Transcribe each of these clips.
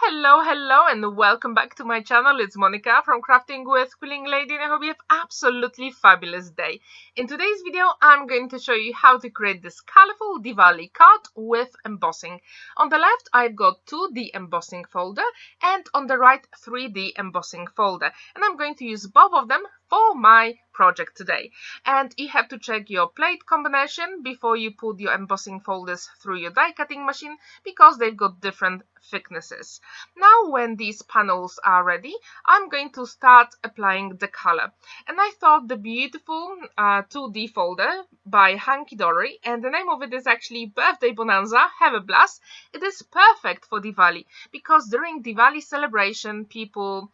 Hello and welcome back to my channel. It's Monica from Crafting with Quilling Lady and I hope you have absolutely fabulous day. In today's video I'm going to show you how to create this colorful Diwali card with embossing. On the left I've got 2D embossing folder and on the right 3D embossing folder, and I'm going to use both of them for my project today. And you have to check your plate combination before you put your embossing folders through your die cutting machine because they've got different thicknesses. Now when these panels are ready, I'm going to start applying the color. And I thought the beautiful 2D folder by Hunkydory, and the name of it is actually Birthday Bonanza, Have a Blast. It is perfect for Diwali because during Diwali celebration people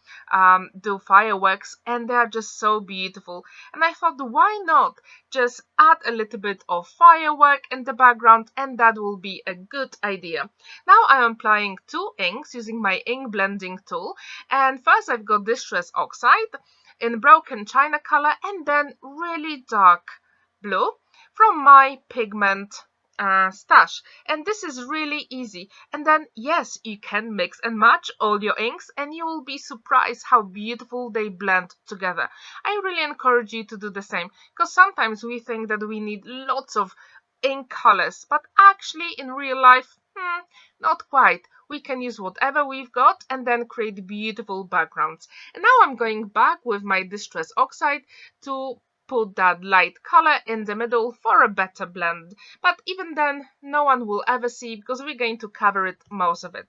do fireworks and they are just so beautiful. And I thought, why not just add a little bit of firework in the background, and that will be a good idea. Now I'm applying 2 inks using my ink blending tool, and first I've got Distress Oxide in broken china color and then really dark blue from my pigment stash. And this is really easy, and then yes, you can mix and match all your inks and you will be surprised how beautiful they blend together. I really encourage you to do the same because sometimes we think that we need lots of ink colors, but actually in real life not quite. We can use whatever we've got and then create beautiful backgrounds. And now I'm going back with my Distress Oxide to put that light color in the middle for a better blend, but even then no one will ever see because we're going to cover it, most of it.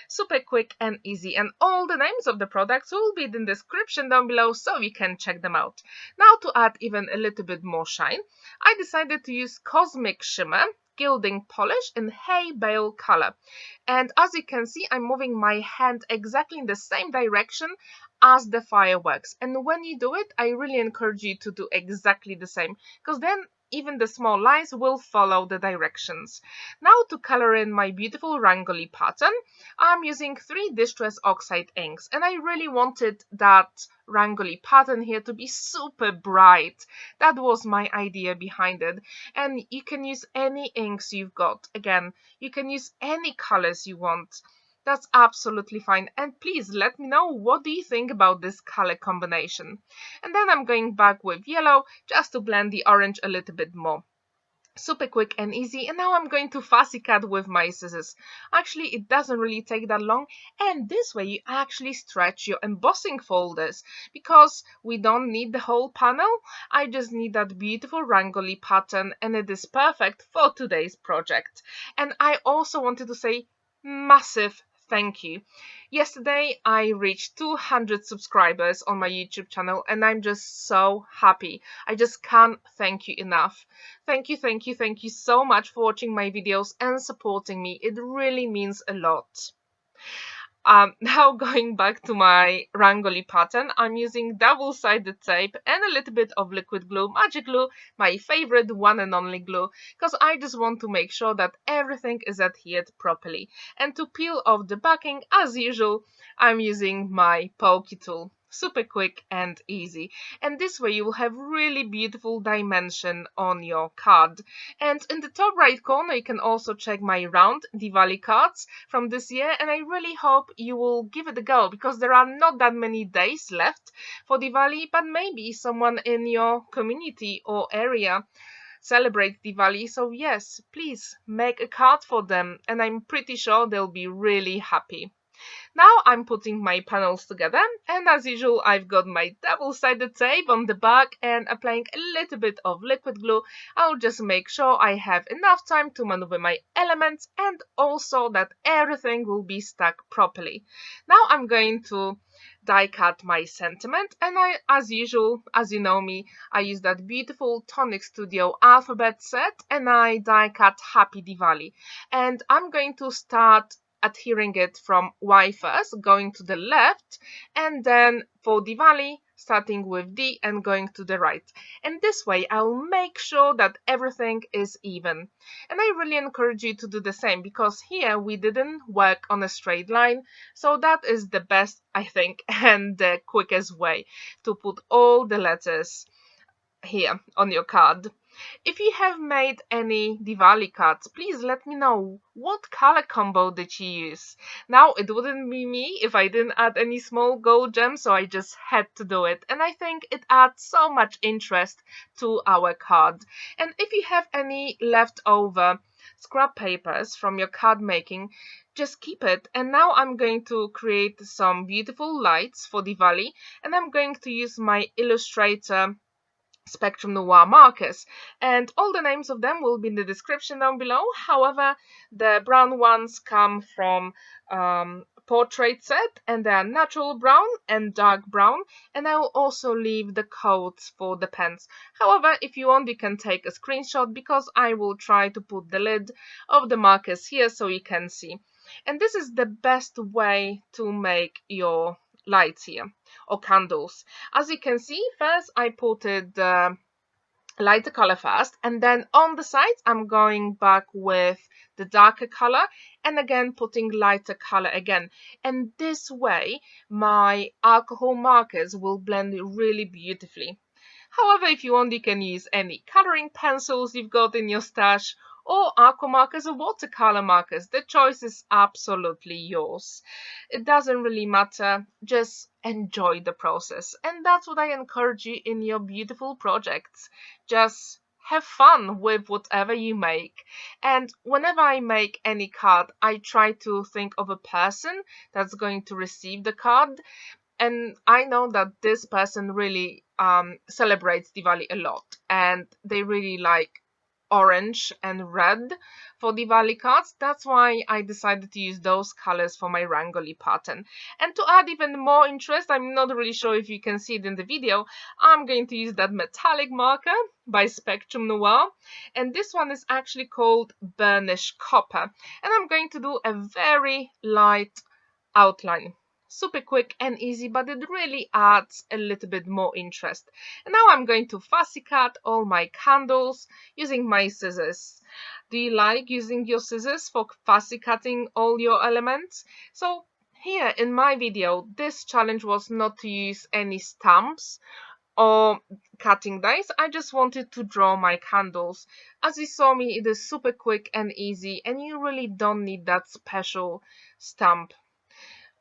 Super quick and easy, and all the names of the products will be in the description down below so you can check them out. Now to add even a little bit more shine, I decided to use Cosmic Shimmer Gilding polish in Hay Bale color, and as you can see I'm moving my hand exactly in the same direction as the fireworks, and when you do it I really encourage you to do exactly the same because then even the small lines will follow the directions. Now to color in my beautiful Rangoli pattern, I'm using 3 Distress Oxide inks, and I really wanted that Rangoli pattern here to be super bright. That was my idea behind it, and you can use any inks you've got. Again, you can use any colors you want. That's absolutely fine, and please let me know what do you think about this color combination. And then I'm going back with yellow just to blend the orange a little bit more. Super quick and easy, and now I'm going to fussy cut with my scissors. Actually, it doesn't really take that long, and this way you actually stretch your embossing folders because we don't need the whole panel. I just need that beautiful Rangoli pattern, and it is perfect for today's project. And I also wanted to say massive thank you. Yesterday I reached 200 subscribers on my YouTube channel and I'm just so happy. I just can't thank you enough. Thank you so much for watching my videos and supporting me. It really means a lot. Now going back to my Rangoli pattern, I'm using double-sided tape and a little bit of liquid glue, magic glue, my favorite one and only glue, because I just want to make sure that everything is adhered properly. And to peel off the backing, as usual, I'm using my pokey tool. Super quick and easy, and this way you will have really beautiful dimension on your card. And in the top right corner you can also check my round Diwali cards from this year, and I really hope you will give it a go because there are not that many days left for Diwali, but maybe someone in your community or area celebrate Diwali, so yes, please make a card for them and I'm pretty sure they'll be really happy. Now I'm putting my panels together, and as usual I've got my double-sided tape on the back and applying a little bit of liquid glue. I'll just make sure I have enough time to maneuver my elements and also that everything will be stuck properly. Now I'm going to die cut my sentiment, and I, as usual, as you know me, I use that beautiful Tonic Studio alphabet set and I die cut Happy Diwali, and I'm going to start adhering it from Y first, going to the left, and then for Diwali starting with D and going to the right. And this way I'll make sure that everything is even. And I really encourage you to do the same because here we didn't work on a straight line, so that is the best, I think, and the quickest way to put all the letters here on your card. If you have made any Diwali cards, please let me know what color combo did you use. Now, it wouldn't be me if I didn't add any small gold gems, so I just had to do it. And I think it adds so much interest to our card. And if you have any leftover scrap papers from your card making, just keep it. And now I'm going to create some beautiful lights for Diwali, and I'm going to use my Illustrator Spectrum Noir markers, and all the names of them will be in the description down below. However, the brown ones come from portrait set, and they are natural brown and dark brown, and I will also leave the codes for the pens. However, if you want, you can take a screenshot, because I will try to put the lid of the markers here so you can see. And this is the best way to make your lights here, or candles. As you can see, first I put the lighter color first, and then on the sides I'm going back with the darker color, and again putting lighter color again. And this way my alcohol markers will blend really beautifully. However, if you want, you can use any coloring pencils you've got in your stash, or aqua markers or watercolor markers. The choice is absolutely yours. It doesn't really matter, just enjoy the process. And that's what I encourage you in your beautiful projects. Just have fun with whatever you make. And whenever I make any card, I try to think of a person that's going to receive the card. And I know that this person really celebrates Diwali a lot, and they really like orange and red for Diwali cards. That's why I decided to use those colors for my Rangoli pattern. And to add even more interest, I'm not really sure if you can see it in the video, I'm going to use that metallic marker by Spectrum Noir, and this one is actually called Burnished Copper, and I'm going to do a very light outline. Super quick and easy, but it really adds a little bit more interest. And now I'm going to fussy cut all my candles using my scissors. Do you like using your scissors for fussy cutting all your elements? So here in my video, this challenge was not to use any stamps or cutting dies. I just wanted to draw my candles. As you saw me, it is super quick and easy, and you really don't need that special stamp.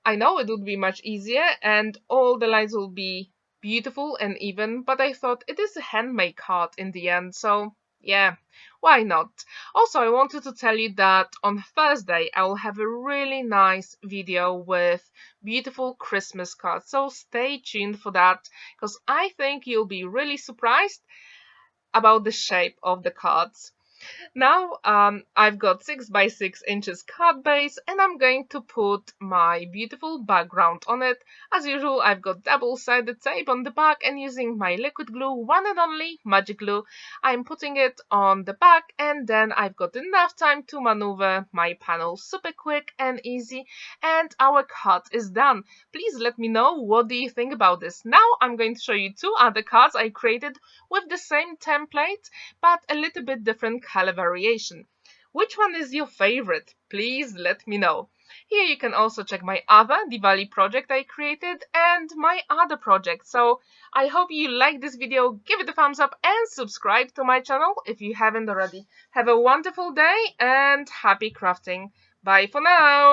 I know it would be much easier and all the lines will be beautiful and even, but I thought it is a handmade card in the end, so yeah, why not? Also, I wanted to tell you that on Thursday I will have a really nice video with beautiful Christmas cards, so stay tuned for that, because I think you'll be really surprised about the shape of the cards. Now I've got 6 by 6 inches card base, and I'm going to put my beautiful background on it. As usual, I've got double-sided tape on the back, and using my liquid glue, one and only magic glue, I'm putting it on the back, and then I've got enough time to maneuver my panel super quick and easy, and our card is done. Please let me know, what do you think about this? Now I'm going to show you 2 other cards I created with the same template, but a little bit different color variation. Which one is your favorite? Please let me know. Here you can also check my other Diwali project I created and my other project. So I hope you like this video, give it a thumbs up and subscribe to my channel if you haven't already. Have a wonderful day and happy crafting. Bye for now.